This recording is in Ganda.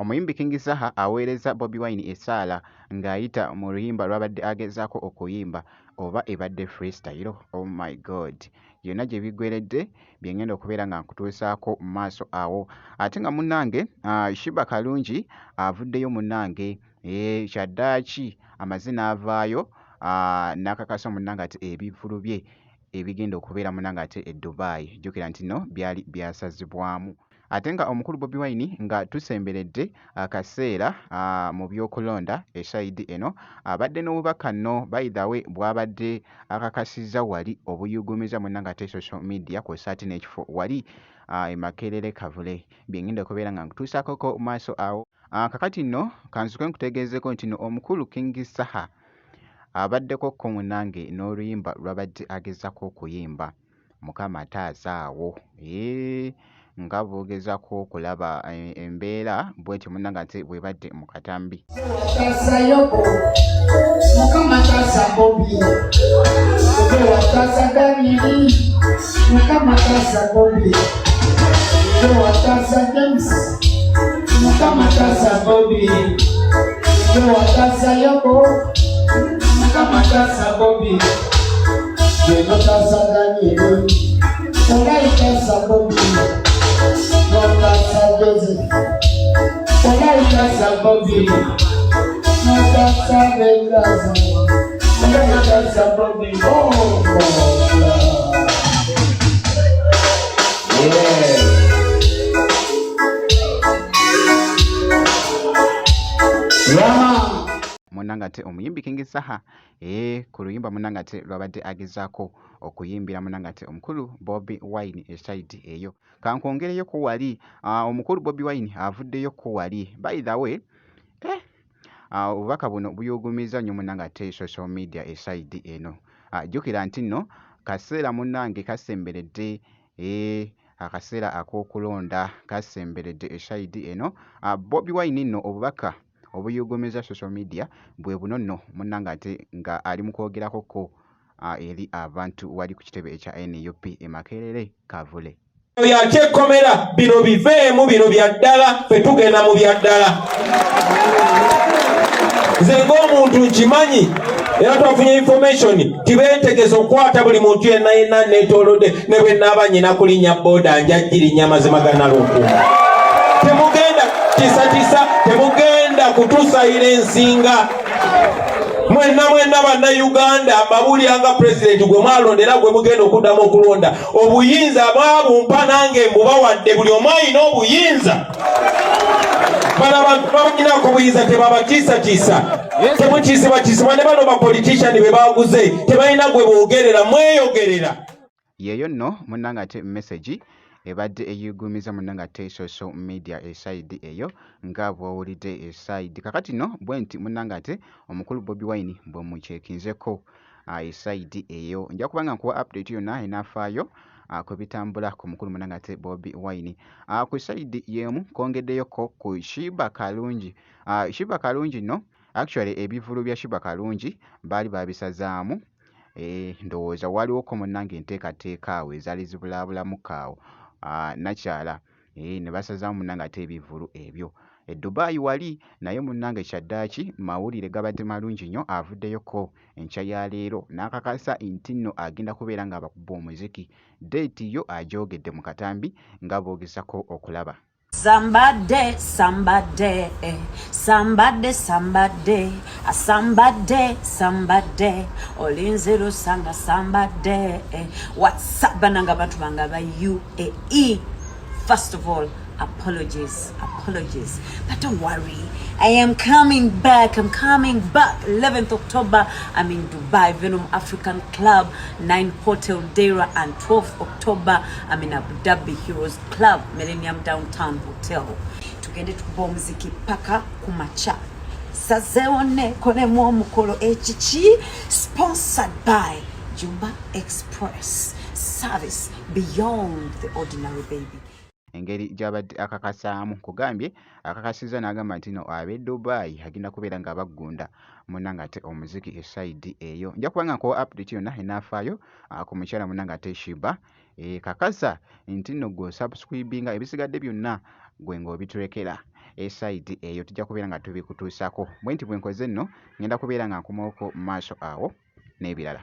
omuyimbi King Saha aweereza Bobi Wine essaala ng'ayita mu luyimba lw'abadde agezaako okuyimba oba ebadde freestyle. Oh my god, byonna gye biggweredde bye ngenda okubeera nga nkutuusaako mu maaso awo. Ate nga munnange Shiba Kalungi avuddeyo munnange kyaddaaki amazina avaayo n'akakasa munnange ati ebivulu bye ebigenda okubeera munnange ate e Dubai. Jjukira nti no byali byasazibwamu. Ate nga omukulu Bobi Wine nga tusemberedde akaseera mu by'okulonda esayidi eno abadde n'obubaka nno by the way bw'abadde akakasizza wali obuyugumiza munnange ate social media kw'ossa ate n'ekifo wali e Makerere Kavule. Bye ngenda okubeera nga nkutuusaakoko mu maaso awo. Kakati nno kanzuke nkutegeezeko nti no omukulu King Saha abaddeko ko munnange n'oluyimba lw'abadde agezaako okuyimba Mukama taazaawo. Nga bogezaako okulaba embeera bw'etyo munnange ate bw'ebadde mu katambi. Mukama taasa Bobi, taasa Daniel, Mukama taasa Bobi, taasa James, Mukama taasa Bobi, taasa Yoko, Mukama taasa Bobi, taasa Daniel, taasa Bobi, taasa Joseph, taasa Bobi. Taasa Bengaza, taasa Bobi. Oh yeah. Munnange ate omuyimbi King Saha ku luyimba munnange ate lwabadde agezaako okuyimbira munnange ate omukulu Bobi Wine esayidi eyo. Kankwongereyoko wali omukulu Bobi Wine avuddeyoko wali by the way obubaka buno buyugumiza nnyo munnange ate social media esayidi eno. Jjukira nti nno kaseera munnange kasemberedde akaseera ak'okulonda kasemberedde esayidi eno. Bobi Wine nno obubaka obuyugumiza social media bwe buno nno munnange ate nga ali mu kwogerakoko eri abantu wali ku kitebe ekya NUP e Makerere Kavule. Yakyekomera bino biveemu, bino byaddala, ffe tugenda mu byaddala. Nze ng'omuntu nkimanyi era twafunye information tibeetegese okukwata buli muntu yenna neetoolodde ne bwe nnaaba nnyina kulinnya booda njaggirinnya mazima ganalunkuuma. Temugenda tisatisa, temugenda kutusayira ensinga. Mwenna bannayuganda mbabuuliranga pulezidenti gwe mwalondera gwe mugenda okuddamu okulonda. Obuyinza bwabumpa nange mbubawadde, buli omu alina obuyinza. Babaginako obuyinza tebabatiisatiisa. Temutiisibatiisibwa ne bano bapolitician be baaguze tebalina gwe boogerera, mweyogerera. Yeeyo nno munnange ate message ebadde eyugumiza munnange ate social media esayidi eyo nga bw'owulidde esayidi. Kakati nno bwe nti munnange ate omukulu Bobi Wine bwe mukyekinzeko esayidi eyo. Nja kubanga nkuwa update yonna enaafaayo ku bitambula ku mukulu munnange ate Bobi Wine. Ku sayidi y'emu kongeddeyoko ku Shiba Kalungi. Shiba Kalungi nno actually ebivulu bya Shiba Kalungi baali babisazaamu. Ndowooza waliwoko munnange enteekateeka awo ezaali zibulaabulamuko awo nakyala ne basazaamu munnange ate ebivulu ebyo. E Dubai wali naye munnange kyaddaaki mawulire gabadde malungi nnyo avuddeyoko enkya ya leero n'akakasa nti nno agenda kubeera ng'abakuba omuziki. Deeti yo agyogedde mu katambi nga boogezako okulaba. Somebody, olinzero sanga somebody. What's up, bananga bantu banga ba UAE? First of all, apologies, but don't worry, I am coming back. 11th October, I'm in Dubai, Venom African Club, 9 Hotel Deira, and 12th October, I'm in Abu Dhabi Heroes Club, Millennium Downtown Hotel. Tugende tukuba omuziki paka kumacha. Sazeone kone mukolo echichi, sponsored by Jumba Express. Service beyond the ordinary, baby. Engeri gy'abadde akakasaamu kugambye akakasiza n'agamba nti no ab'e Dubai agenda kubeera nga baggunda munnange ate omuziki esayidi eyo. Nja kubanga nkuwa update yonna enaafaayo ku mukyala munnange ate Shiba kakasa nti nno gwe subscribinga ebisigadde byonna gwe ng'obiturekera eside eyo tujja kubeera nga tubikutuusako bwe nti bwe nkoze nno ngenda kubeera nga nkomawoko mu maaso awo n'ebirala.